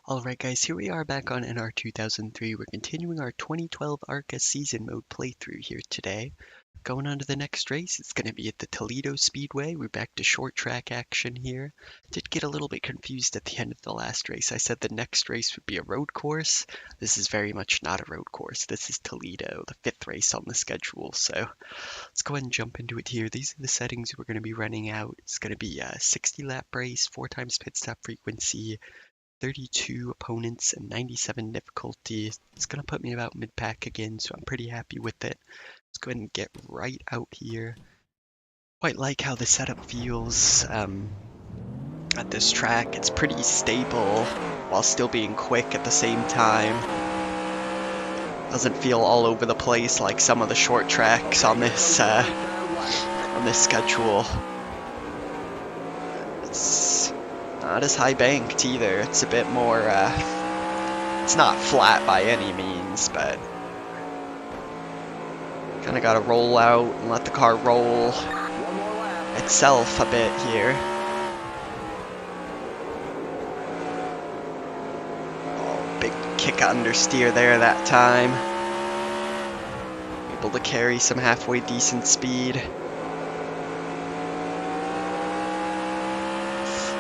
Alright guys, here we are back on NR2003. We're continuing our 2012 ARCA season mode playthrough here today. Going on to the next race, it's going to be at the Toledo Speedway. We're back to short track action here. Did get a little bit confused at the end of the last race. I said the next race would be a road course. This is very much not a road course. This is Toledo, the fifth race on the schedule. So let's go ahead and jump into it here. These are the settings we're going to be running out. It's going to be a 60 lap race, 4 times pit stop frequency, 32 opponents and 97 difficulty. It's going to put me about mid-pack again, so I'm pretty happy with it. Let's go ahead and get right out here. Quite like how the setup feels at this track. It's pretty stable while still being quick at the same time. Doesn't feel all over the place like some of the short tracks on this schedule. It's not as high banked either. It's a bit more, it's not flat by any means, but kind of got to roll out and let the car roll itself a bit here. Oh, big kick understeer there that time. Able to carry some halfway decent speed.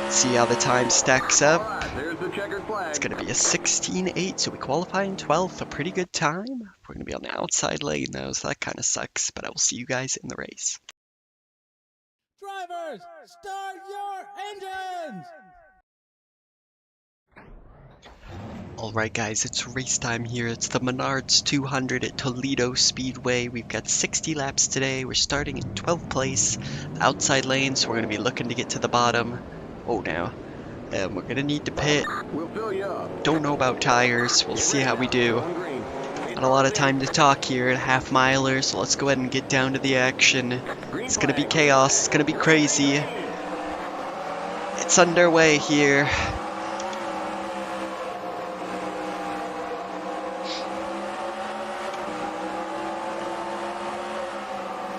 See how the time stacks up. It's going to be a 16.8, so we qualify in 12th, a pretty good time. We're going to be on the outside lane though, so that kind of sucks, but I will see you guys in the race. Drivers, start your engines! Alright guys, it's race time here. It's the Menards 200 at Toledo Speedway. We've got 60 laps today. We're starting in 12th place, outside lane, so we're going to be looking to get to the bottom. Oh, now. We're going to need to pit. Don't know about tires. We'll see how we do. Not a lot of time to talk here at half miler, so let's go ahead and get down to the action. It's going to be chaos. It's going to be crazy. It's underway here.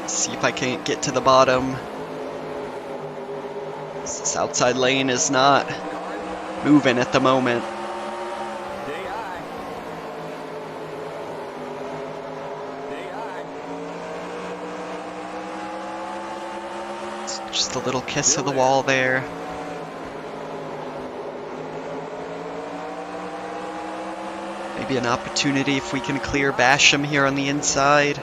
See if I can't get to the bottom. This outside lane is not moving at the moment. It's just a little kiss of the wall there. Maybe an opportunity if we can clear Basham here on the inside.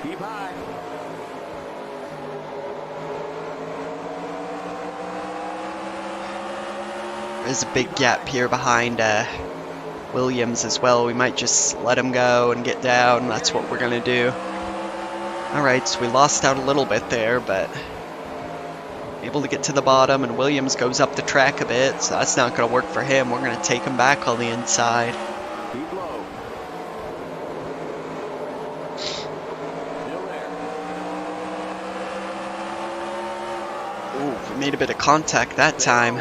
Keep high. There's a big gap here behind Williams as well. We might just let him go and get down. That's what we're going to do. Alright, so we lost out a little bit there, but able to get to the bottom, and Williams goes up the track a bit, so that's not going to work for him. We're going to take him back on the inside. Keep low. Ooh, we made a bit of contact that time.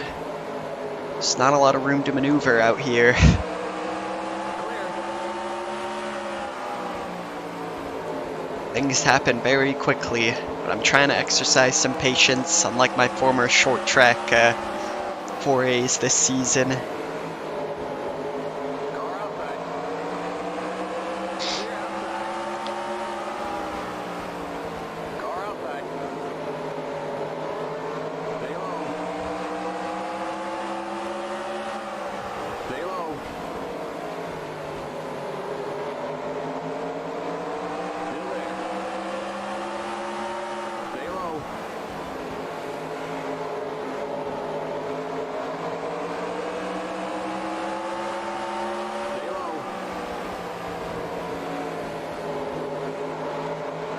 There's not a lot of room to maneuver out here. Things happen very quickly, but I'm trying to exercise some patience, unlike my former short track forays this season.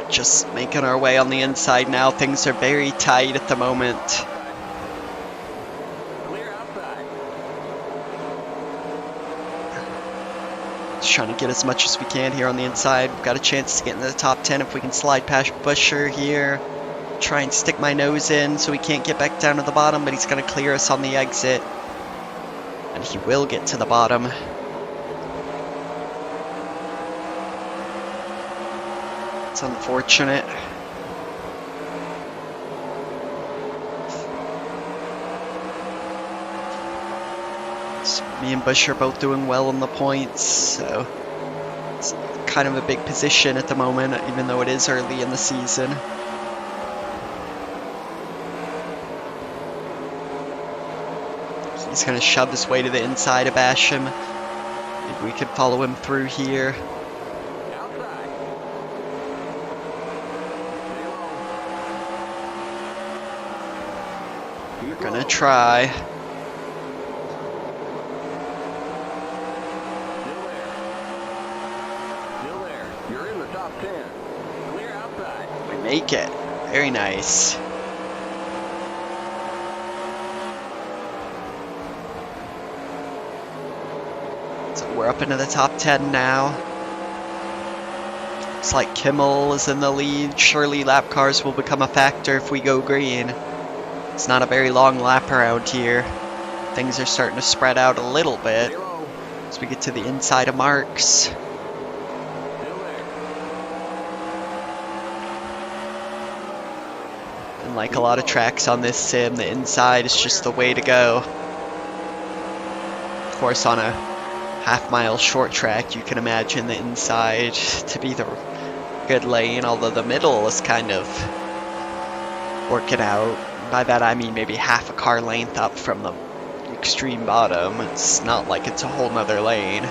Just making our way on the inside now. Things are very tight at the moment. Just trying to get as much as we can here on the inside. We've got a chance to get into the top 10 if we can slide past Busher here. Try and stick my nose in so we can't get back down to the bottom, but he's going to clear us on the exit. And he will get to the bottom. It's unfortunate. Me and Bush are both doing well in the points, so it's kind of a big position at the moment, even though it is early in the season. He's going to shove his way to the inside of Basham. Maybe we could follow him through here. We're going to try. You're in the top 10. Clear outside. We make it. Very nice. So we're up into the top 10 now. Looks like Kimmel is in the lead. Surely lap cars will become a factor if we go green. It's not a very long lap around here. Things are starting to spread out a little bit as we get to the inside of Marks. And like a lot of tracks on this sim, the inside is just the way to go. Of course, on a half-mile short track, you can imagine the inside to be the good lane, although the middle is kind of working out. By that I mean maybe half a car length up from the extreme bottom. It's not like it's a whole nother lane.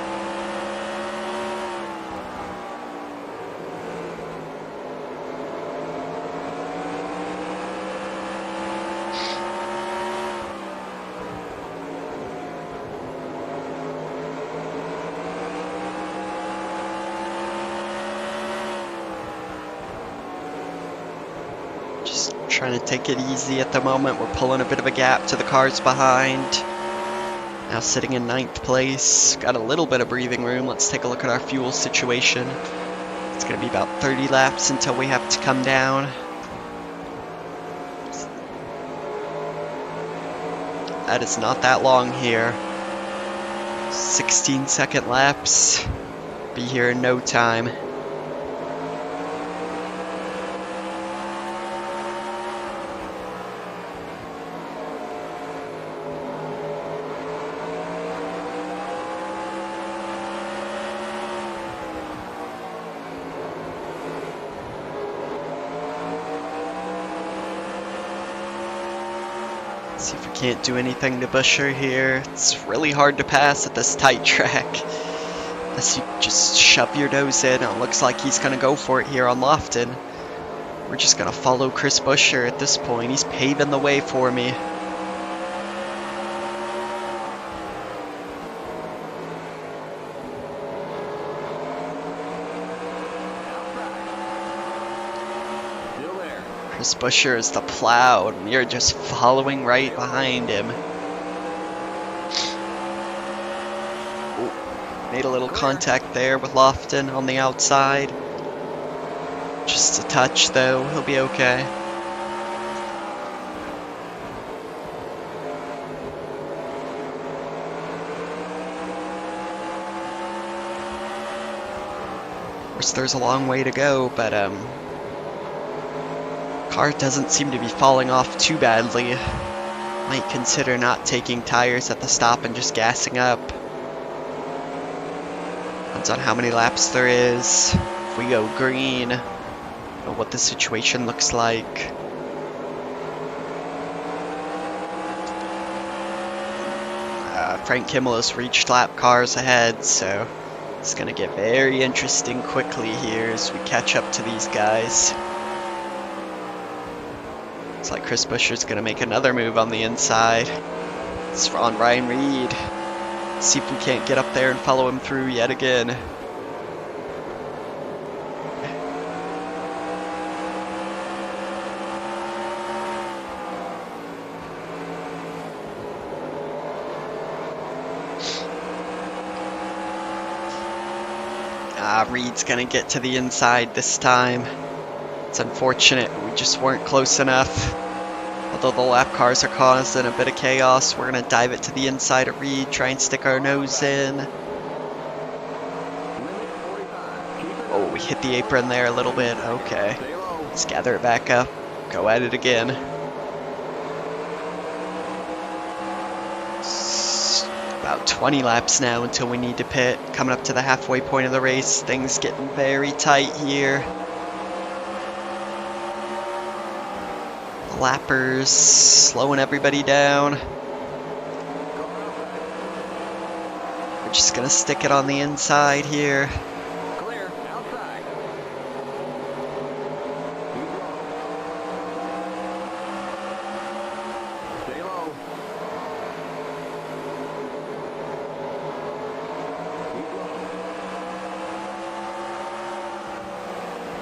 Just trying to take it easy at the moment. We're pulling a bit of a gap to the cars behind. Now sitting in 9th place. Got a little bit of breathing room. Let's take a look at our fuel situation. It's going to be about 30 laps until we have to come down. That is not that long here. 16-second laps. Be here in no time. See if we can't do anything to Busher here. It's really hard to pass at this tight track. Unless you just shove your nose in. It looks like he's going to go for it here on Lofton. We're just going to follow Chris Busher at this point. He's paving the way for me. Chris Busher is the plow, and we are just following right behind him. Ooh, made a little contact there with Lofton on the outside. Just a touch though, he'll be okay. Of course, there's a long way to go, but car doesn't seem to be falling off too badly. Might consider not taking tires at the stop and just gassing up. Depends on how many laps there is. If we go green, know what the situation looks like. Frank Kimmel has reached lap cars ahead, so it's going to get very interesting quickly here as we catch up to these guys. Looks like Chris Busher's going to make another move on the inside. It's on Ryan Reed. See if we can't get up there and follow him through yet again. Reed's going to get to the inside this time. It's unfortunate, we just weren't close enough. Although the lap cars are causing a bit of chaos, we're going to dive it to the inside of Reed, try and stick our nose in. Oh, we hit the apron there a little bit. Okay. Let's gather it back up. Go at it again. About 20 laps now until we need to pit. Coming up to the halfway point of the race. Things getting very tight here. Lappers slowing everybody down. We're just gonna stick it on the inside here. Clear, outside. Stay low.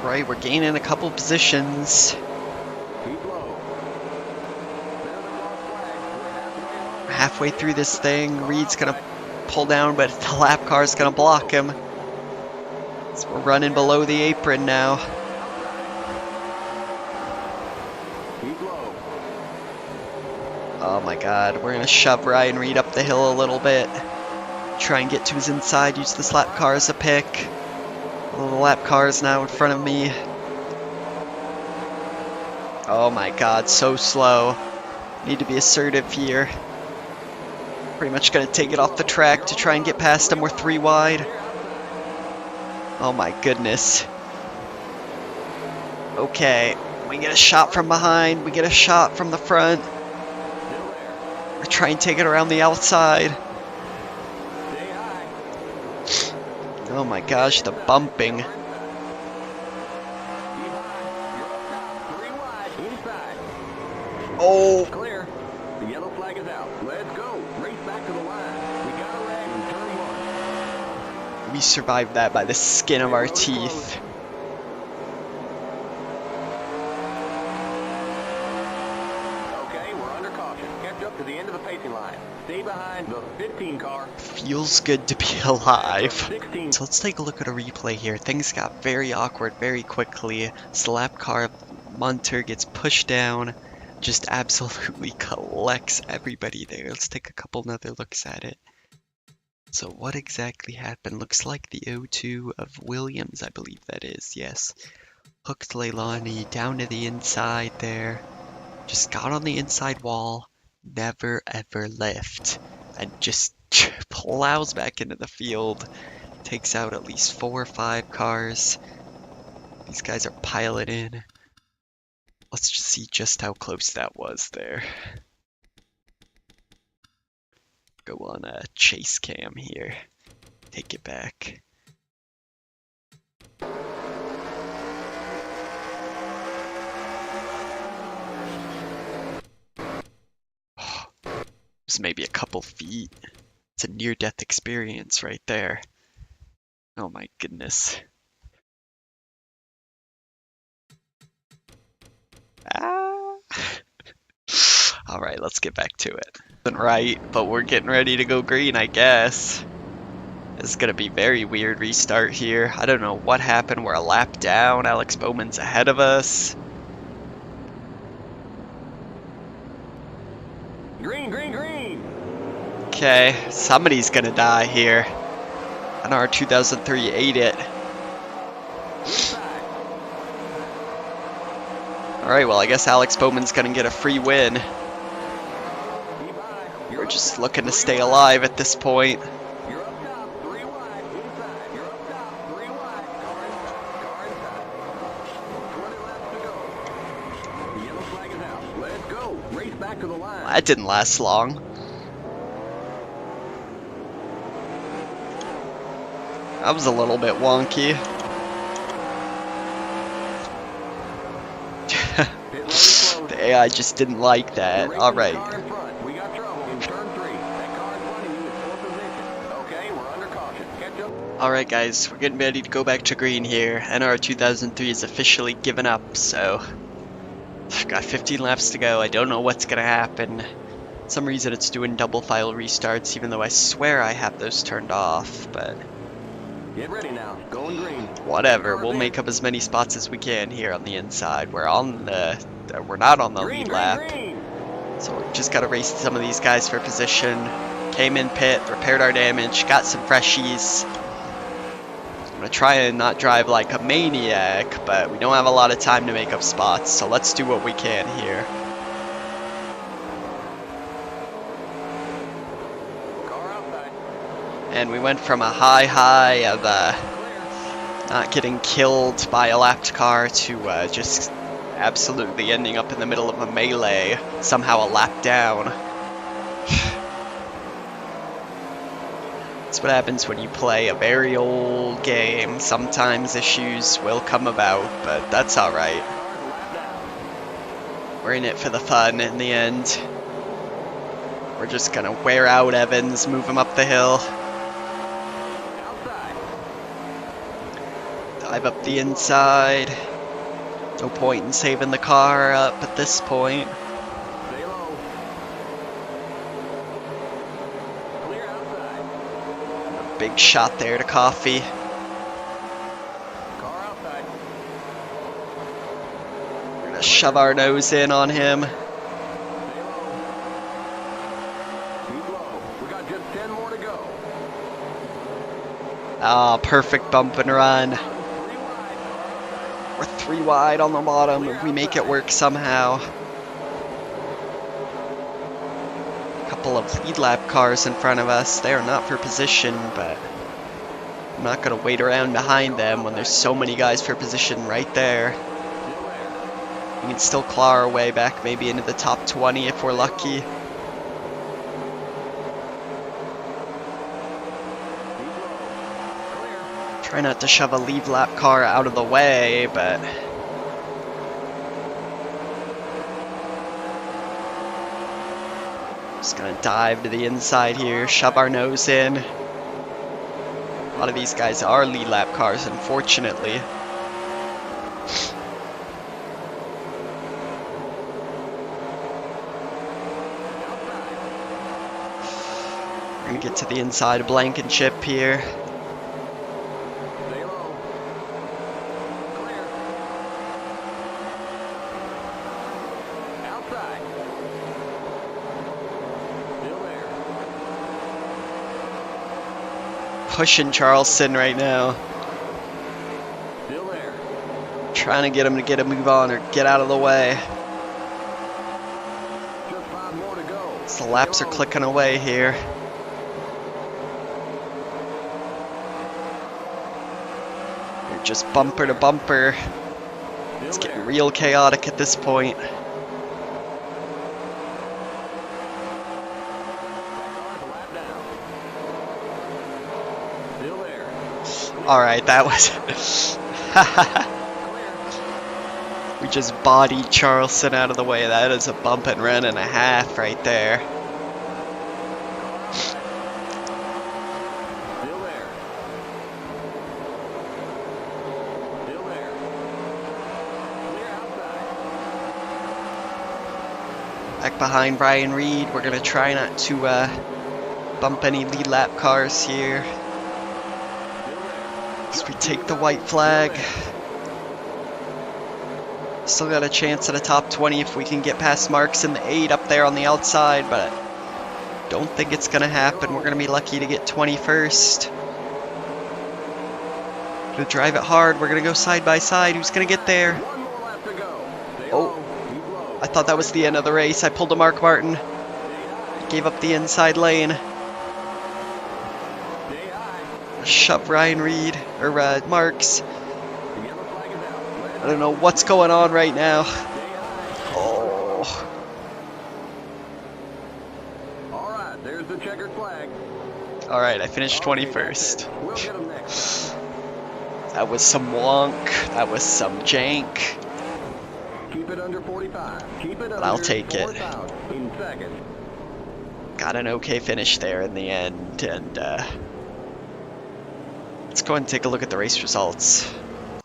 Right, we're gaining a couple positions. Keep low. There's the false flag. We're halfway through this thing. Reed's gonna pull down, but the lap car's gonna block him. So we're running below the apron now. Keep low. Oh my god, we're gonna shove Ryan Reed up the hill a little bit. Try and get to his inside, use this lap car as a pick. The lap car is now in front of me. Oh my god, so slow. Need to be assertive here. Pretty much gonna take it off the track to try and get past him. We're 3 wide. Oh my goodness. Okay, we get a shot from behind, we get a shot from the front. We're trying to take it around the outside. Stay high. Oh my gosh, the bumping. Keep high. You're up top. 3 wide. Inside. Oh, Clear. The yellow flag is out. Let's go. Race back to the line. We got a wreck in turn 1. we survived that by the skin of our teeth. Okay, we're under caution. Catch up to the end of the pacing line. Stay behind the 15 car. Feels good to be alive. 16. So let's take a look at a replay here. Things got very awkward very quickly. Slap car Munter gets pushed down, just absolutely collects everybody there. Let's take a couple other looks at it. So what exactly happened? Looks like the O2 of Williams, I believe that is, yes. Hooked Leilani down to the inside there. Just got on the inside wall, never ever left, and just plows back into the field. Takes out at least 4 or 5 cars. These guys are piloting. Let's just see just how close that was there. Go on a chase cam here. Take it back. There's maybe a couple feet. It's a near-death experience right there. Oh my goodness. Ah. Alright, let's get back to it. Right, but we're getting ready to go green, I guess. It's gonna be very weird restart here. I don't know what happened. We're a lap down. Alex Bowman's ahead of us. Green, green, green. Okay, somebody's gonna die here. NR2003 ate it. Inside. Alright, well I guess Alex Bowman's gonna get a free win. Keep high. We're just looking to stay alive at this point. You're up top. 3 wide. Inside. You're up top. 3 wide. Car inside. Car inside. 20 laps to go. The yellow flag is out. Let's go. Race back to the line. That didn't last long. That was a little bit wonky. Pit lane closed. The AI just didn't like that. Racing Alright. car in front. We got trouble in turn 3. That car in front of you is 4th position. Okay, we're under caution. Catch up. Alright guys, we're getting ready to go back to green here. NR2003 is officially given up, so I've got 15 laps to go. I don't know what's gonna happen. For some reason it's doing double file restarts, even though I swear I have those turned off, but Get ready now. Going green. whatever. We'll make up as many spots as we can here on the inside. We're not on the Green, lead green, lap. green. So we just gotta race some of these guys for position. Came in pit, repaired our damage, got some freshies. I'm gonna try and not drive like a maniac, but we don't have a lot of time to make up spots, so let's do what we can here. Car outside. And we went from a high of not getting killed by a lapped car to just absolutely ending up in the middle of a melee, somehow a lap down. That's what happens when you play a very old game. Sometimes issues will come about, but that's alright. We're in it for the fun in the end. We're just gonna wear out Evans, move him up the hill. Dive up the inside. No point in saving the car up at this point. Big shot there to Coffee. We're gonna shove our nose in on him. Ah, perfect bump and run. We're 3 wide on the bottom if we make it work somehow. A couple of lead lap cars in front of us. They are not for position, but I'm not going to wait around behind them when there's so many guys for position right there. We can still claw our way back maybe into the top 20 if we're lucky. Try not to shove a lead lap car out of the way, but just gonna dive to the inside here, shove our nose in. A lot of these guys are lead lap cars, unfortunately. We're gonna get to the inside of Blankenship here. Pushing Charleston right now. Trying to get him to get a move on or get out of the way. So the laps are clicking away here. We're just bumper to bumper. It's getting real chaotic at this point. Alright, that was... We just bodied Charleston out of the way. That is a bump and run and a half right there. Back behind Brian Reed. We're going to try not to bump any lead lap cars here. As we take the white flag. Still got a chance at a top 20 if we can get past Marks in the 8 up there on the outside, but I don't think it's going to happen. We're going to be lucky to get 21st. Gonna drive it hard. We're going to go side by side. Who's going to get there? Oh, I thought that was the end of the race. I pulled a Mark Martin. Gave up the inside lane. Shove Ryan Reed, or Marks. I don't know what's going on right now. Oh. Alright, there's the checkered flag. Alright, I finished 21st. We'll get him next. That was some wonk. That was some jank. Keep it under 45. Keep it under I'll take it. 4,000 in second. Got an okay finish there in the end, and let's go ahead and take a look at the race results.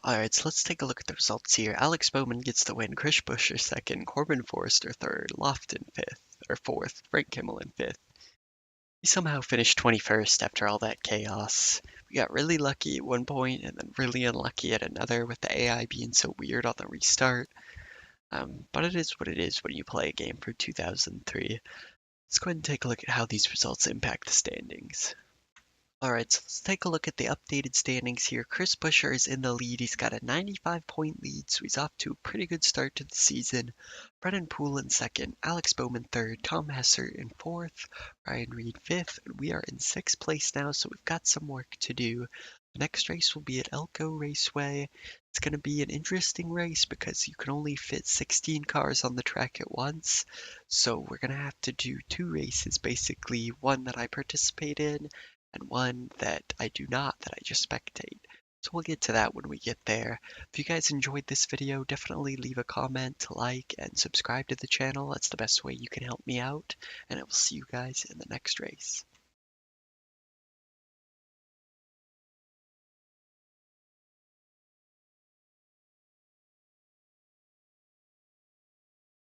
Alright, so let's take a look at the results here. Alex Bowman gets the win, Chris Buescher second, Corbin Forrester third, Lofton fifth, or fourth, Frank Kimmel in fifth. We somehow finished 21st after all that chaos. We got really lucky at one point and then really unlucky at another with the AI being so weird on the restart. But it is what it is when you play a game for 2003. Let's go ahead and take a look at how these results impact the standings. Alright, so let's take a look at the updated standings here. Chris Buescher is in the lead. He's got a 95-point lead, so he's off to a pretty good start to the season. Brennan Poole in second, Alex Bowman third, Tom Hesser in fourth, Ryan Reed fifth, and we are in sixth place now, so we've got some work to do. The next race will be at Elko Raceway. It's going to be an interesting race because you can only fit 16 cars on the track at once. So we're going to have to do two races, basically one that I participate in and one that I do not, that I just spectate. So we'll get to that when we get there. If you guys enjoyed this video, definitely leave a comment, like, and subscribe to the channel. That's the best way you can help me out. And I will see you guys in the next race.